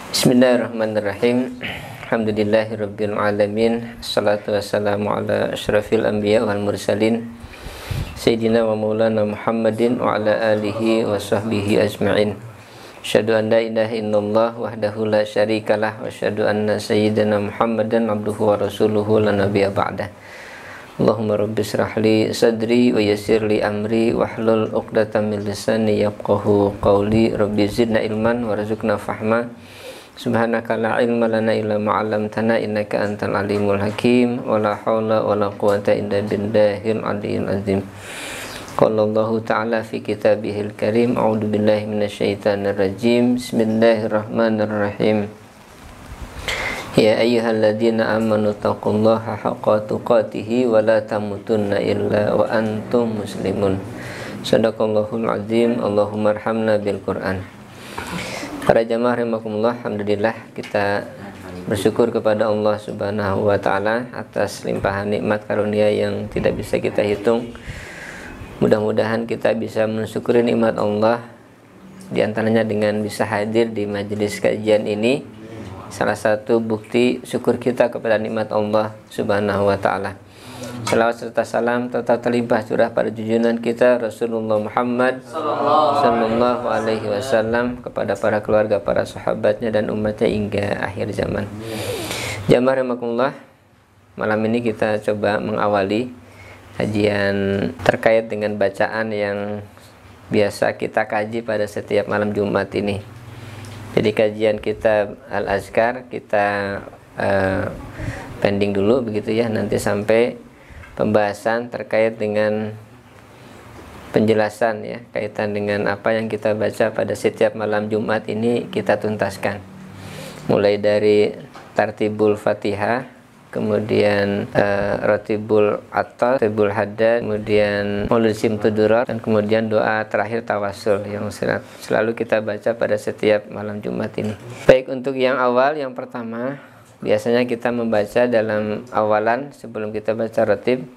Bismillahirrahmanirrahim. Alhamdulillahirabbil alamin. Assalatu wassalamu ala asyrafil anbiya wal mursalin Sayyidina wa maulana Muhammadin wa ala alihi wa sahbihi ajma'in. Asyhadu an la ilaha illallah wahdahu la syarikalah wa asyhadu anna sayyidina Muhammadan abduhu wa rasuluhu la nabiyya ba'dah. Allahumma rabbi shrah li sadri wa yassir li amri wahlul 'uqdatam min lisani yafqahu qawli. Rabbi zidna ilman warzuqna fahma. Subhanaka la ilma lana illa ma 'allamtana innaka antal alimul hakim. Wala haula wala quwwata illa billahil aliyyil azim. Qala Allah ta'ala fi kitabihil karim. A'udzu billahi minasyaitonir rajim. Bismillahirrahmanirrahim. Ya ayyuhalladzina amanu taqullaha haqqa tuqatih wa la tamutunna illa wa antum muslimun. Shadaqallahul azim. Allahumma arhamna bil Qur'an. Para jamaah rahimakumullah, alhamdulillah kita bersyukur kepada Allah Subhanahu wa taala atas limpahan nikmat karunia yang tidak bisa kita hitung. Mudah-mudahan kita bisa mensyukuri nikmat Allah, di antaranya dengan bisa hadir di majelis kajian ini. Salah satu bukti syukur kita kepada nikmat Allah Subhanahu wa taala. Salawat serta salam tetap terlimpah curah pada junjungan kita Rasulullah Muhammad sallallahu alaihi wasallam, kepada para keluarga, para sahabatnya dan umatnya hingga akhir zaman. Jamaah rahimakumullah, malam ini kita coba mengawali kajian terkait dengan bacaan yang biasa kita kaji pada setiap malam Jumat ini. Jadi kajian kitab Al-Azkar kita pending dulu begitu ya, nanti sampai pembahasan terkait dengan penjelasan ya, kaitan dengan apa yang kita baca pada setiap malam Jumat ini kita tuntaskan. Mulai dari tartibul Fatihah, kemudian Ratibul Attas, Ratibul Haddad, kemudian Maulid Simtudurat, dan kemudian doa terakhir Tawassul yang selalu kita baca pada setiap malam Jumat ini. Baik, untuk yang awal, yang pertama, biasanya kita membaca dalam awalan sebelum kita baca ratib,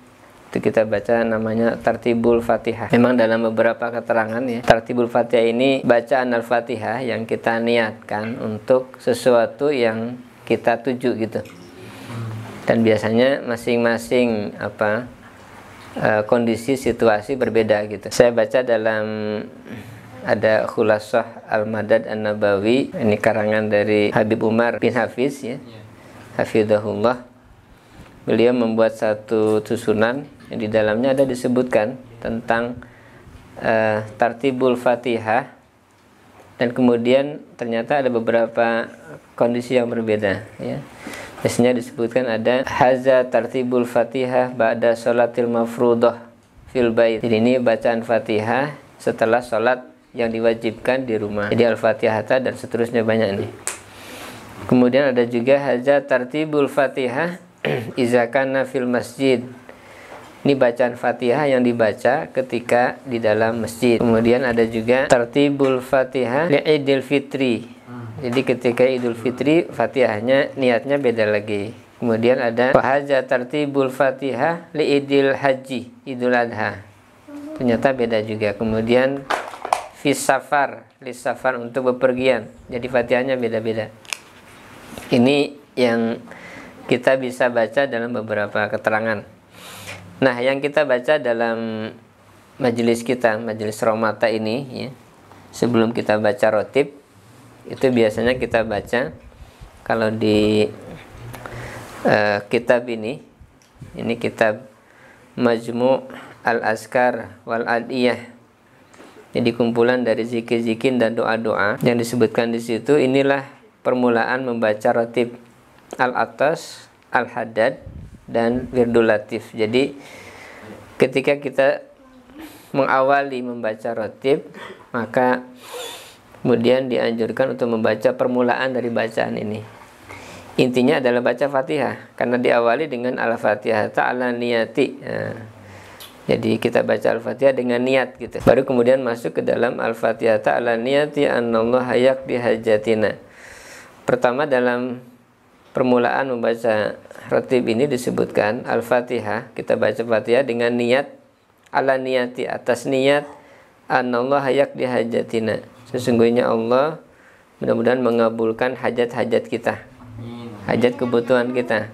itu kita baca namanya tartibul Fatihah. Memang dalam beberapa keterangan ya, tartibul Fatihah ini bacaan Al-Fatihah yang kita niatkan untuk sesuatu yang kita tuju gitu. Dan biasanya masing-masing kondisi situasi berbeda gitu. Saya baca dalam ada Khulasah Al-Madad An-Nabawi, ini karangan dari Habib Umar bin Hafiz ya, hafizahullah. Beliau membuat satu susunan yang di dalamnya ada disebutkan tentang tartibul Fatihah, dan kemudian ternyata ada beberapa kondisi yang berbeda ya. Biasanya disebutkan ada haza tartibul Fatihah ba'da sholatil mafruḍah fil bait. Jadi ini bacaan Fatihah setelah sholat yang diwajibkan di rumah. Jadi Al-Fatihah dan seterusnya banyak nih. Kemudian ada juga haza tartibul Fatihah iza kana fil masjid. Ini bacaan Fatihah yang dibaca ketika di dalam masjid. Kemudian ada juga tartibul Fatihah li'idil fitri. Jadi ketika Idul Fitri, Fatihahnya niatnya beda lagi. Kemudian ada haza tartibul Fatihah li'idil haji, Idul Adha. Ternyata beda juga. Kemudian fis safar, lis safar untuk bepergian. Jadi Fatihahnya beda-beda. Ini yang kita bisa baca dalam beberapa keterangan. Nah, yang kita baca dalam majelis kita, majelis Romata ini ya, sebelum kita baca rotib, itu biasanya kita baca kalau di kitab ini kitab Majmu' Al-Azkar wal Adiyah. Jadi kumpulan dari zikir-zikir dan doa-doa yang disebutkan di situ. Inilah permulaan membaca rotib Al-Attas, Al-Haddad, dan Wirdul Latif. Jadi ketika kita mengawali membaca rotib, maka kemudian dianjurkan untuk membaca permulaan dari bacaan ini. Intinya adalah baca Fatihah, karena diawali dengan Al-Fatihah ta'ala niyati. Nah, jadi kita baca Al-Fatihah dengan niat gitu. Baru kemudian masuk ke dalam Al-Fatihah ta'ala niyati anallaha yaqdi hajatina. Pertama, dalam permulaan membaca ratib ini disebutkan Al-Fatihah, kita baca Fatihah dengan niat ala niyati, atas niat anallaha yaqdi hajatina. Sesungguhnya Allah mudah-mudahan mengabulkan hajat-hajat kita, hajat kebutuhan kita.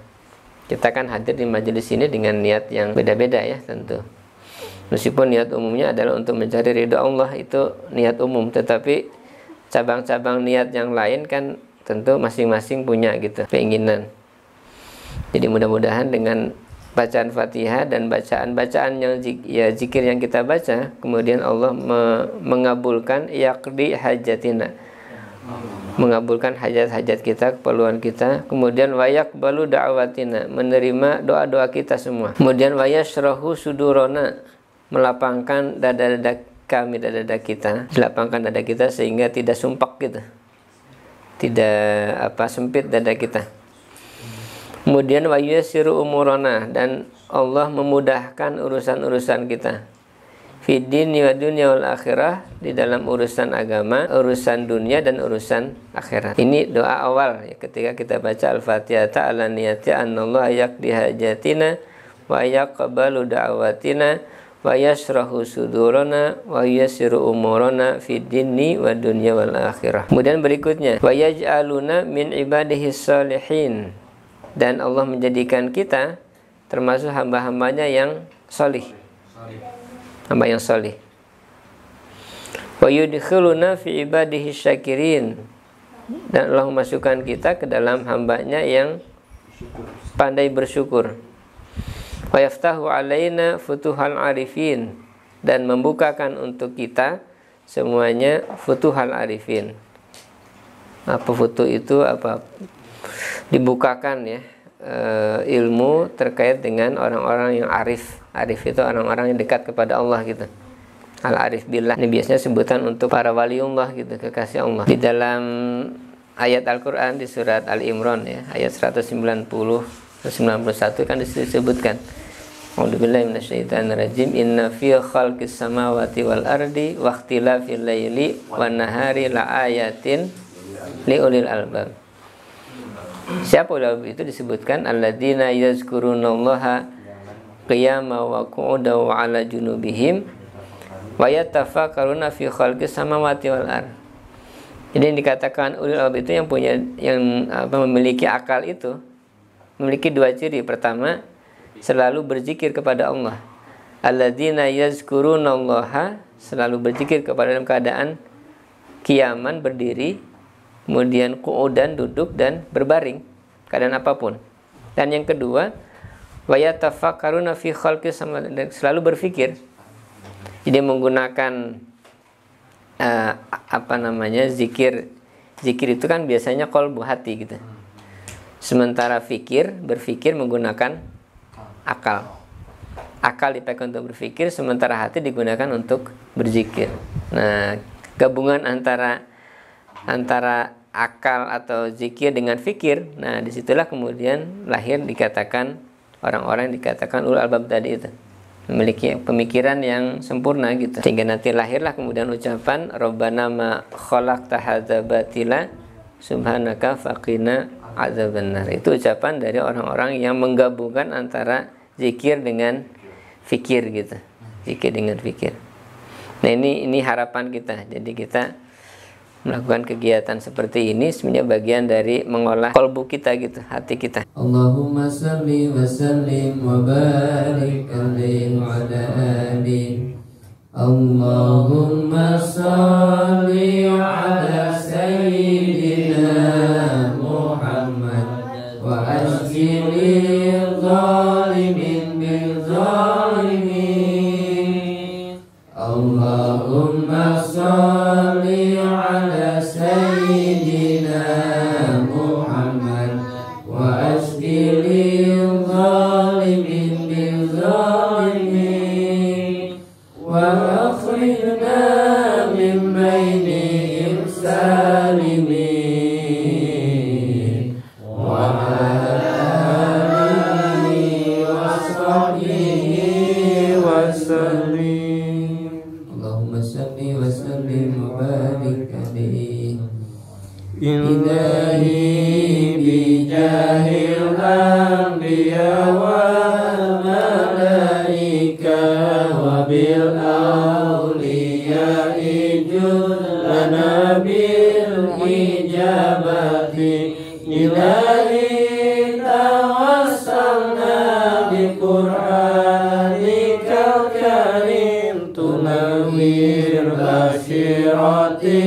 Kita kan hadir di majelis ini dengan niat yang beda-beda ya tentu. Meskipun niat umumnya adalah untuk mencari ridha Allah, itu niat umum, tetapi cabang-cabang niat yang lain kan tentu masing-masing punya gitu keinginan. Jadi mudah-mudahan dengan bacaan Fatihah dan bacaan-bacaan yang zikir yang kita baca, kemudian Allah mengabulkan yaqdi hajatina, mengabulkan hajat-hajat kita, keperluan kita. Kemudian wayak balu da'watina, menerima doa-doa kita semua. Kemudian wayashrahu sudurona, melapangkan dada-dada kami, dada-dada kita, dilapangkan dada kita sehingga tidak sumpek gitu, tidak sempit dada kita. Kemudian wayasiru umurona, dan Allah memudahkan urusan-urusan kita. Fid dini wa dunya wal akhirah, di dalam urusan agama, urusan dunia dan urusan akhirat. Ini doa awal ya, ketika kita baca Al-Fatihah, ta'ala niyati anallahu yaqdi hajatina wa yaqbalu da'watina wa yashrahu sudurana wa yasiru umurana fid dini wa dunya wal akhirah. Kemudian berikutnya, wa yaj'aluna min ibadihi salihin, dan Allah menjadikan kita termasuk hamba-hambanya yang solih, hamba yang solih. Wa yudkhiluna fi ibadihi syakirin, dan Allah memasukkan kita ke dalam hambanya yang pandai bersyukur. Wa yaftahu alaina futuhal arifin, dan membukakan untuk kita semuanya futuhal arifin. Apa futuh itu? Apa? Dibukakan ya, ilmu terkait dengan orang-orang yang arif. Arif itu orang-orang yang dekat kepada Allah gitu. Al-arif billah, ini biasanya sebutan untuk para waliullah gitu, kekasih Allah. Di dalam ayat Al-Quran di surat Al-Imran ya, ayat 190 91 kan disebutkan, A'udzubillahi minasyaitonirrajim, inna fi khalqis samawati wal ardi wa ikhtilafil laili wan nahari la ayatin li ulil albab. Siapa ulil itu disebutkan alladzina yazkurunallaha qiyaman wa qu'udan wa 'ala junubihim wa yatafakkaruna fi khalqis samawati wal ard. Jadi dikatakan ulil albab itu yang punya, yang memiliki akal itu memiliki dua ciri. Pertama, selalu berzikir kepada Allah. Alladzina yazkurunallaha, selalu berzikir kepada dalam keadaan qiyaman, berdiri, kemudian qu'udan, duduk, dan berbaring, keadaan apapun. Dan yang kedua, wa yatafakkaruna fi khalqis samawati, selalu berpikir. Jadi menggunakan zikir. Zikir itu kan biasanya qalbu, hati gitu. Sementara berpikir menggunakan akal. Akal dipakai untuk berpikir, sementara hati digunakan untuk berzikir. Nah, gabungan antara akal atau zikir dengan fikir, nah disitulah kemudian lahir dikatakan orang-orang yang dikatakan ulul albab tadi itu, memiliki pemikiran yang sempurna gitu. Sehingga nanti lahirlah kemudian ucapan Rabbana ma khalaqta hadza batila subhanaka faqina adzabannar. Itu ucapan dari orang-orang yang menggabungkan antara zikir dengan fikir gitu. Zikir dengan fikir. Nah, ini harapan kita. Jadi kita melakukan kegiatan seperti ini sebenarnya bagian dari mengolah kalbu kita gitu, hati kita. Allahumma salli wa sallim wa barik alaihi wa ala alihi. Allahumma salli ala sayyidina Muhammad wa ajlil zalimin bil zalimin. Allahumma salli ala sayyidina Muhammad wa ajlil zalimin bil zalimin wa akhrijna min bainihim salimin wa alihi wa sahbihi wa sallim. Allahumma salli wa sallim wa barik alaihi. Ilahi bijahil anbiya wal malaika wa bil awliya ijud lana bil ijabati. Ilahi tawassalna bi Qur'anikal karim tunawwir basyirati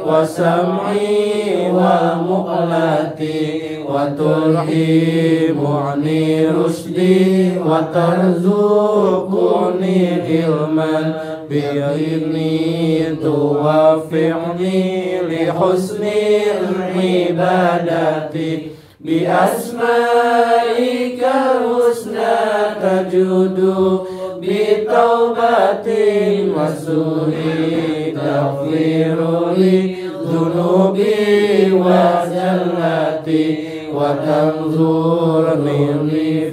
wa sam'i wal muqlati wa tulhimu'ni rusdi wa tarzuquni ilman bi'idni tuwafi'ni li husnil ibadati bi asma'ikal husna tajudu bi taubatin wa su'i taghfiru li dhunubi wa zallati wa tanzurni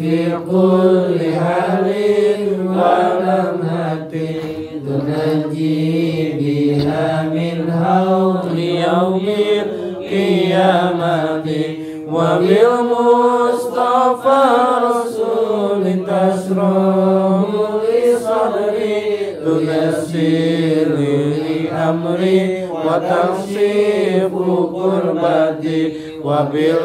fi kulli halin wa lamhati tunajji biha min hawli yawmil qiyamati wa bil mustafa rasuli tasrahu li sadri tunassir li amri wa takshifu kurbati wa bil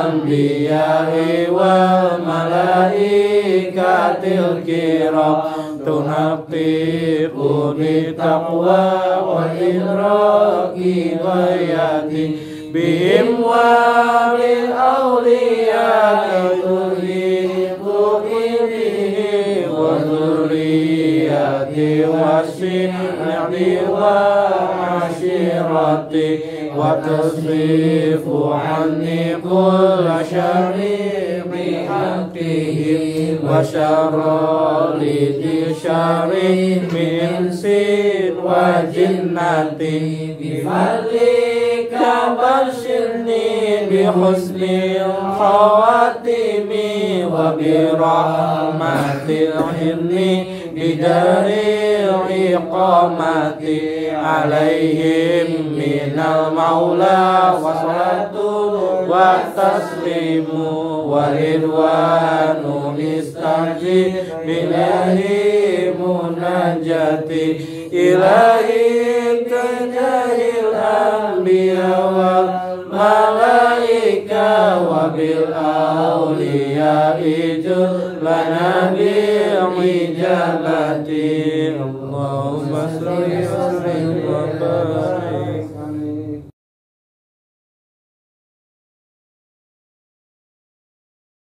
anbiya'i wal malaikatil kiram tunaqqiqu bi taqwa wa idraki ghayati bihim wa bil awliya'i tuhiqu bihi wa dhurriyyati wa shi'ati wa ashirati wa tasrifu anni kulla syarri bihaqqihi wa syarri di syarri min sin wa jinnati bifadlika bashirni bihusnil khawatimi wa birahmatil hinni bidaril iqamati alaihim minal maula wa salatu wa taslimu wa ridwanu istajib bilahi munajati ilahi kajahil anbiya wal malaika wa bil awliya ijul lana bil ijabati Allahumma salli wa sallim wa barik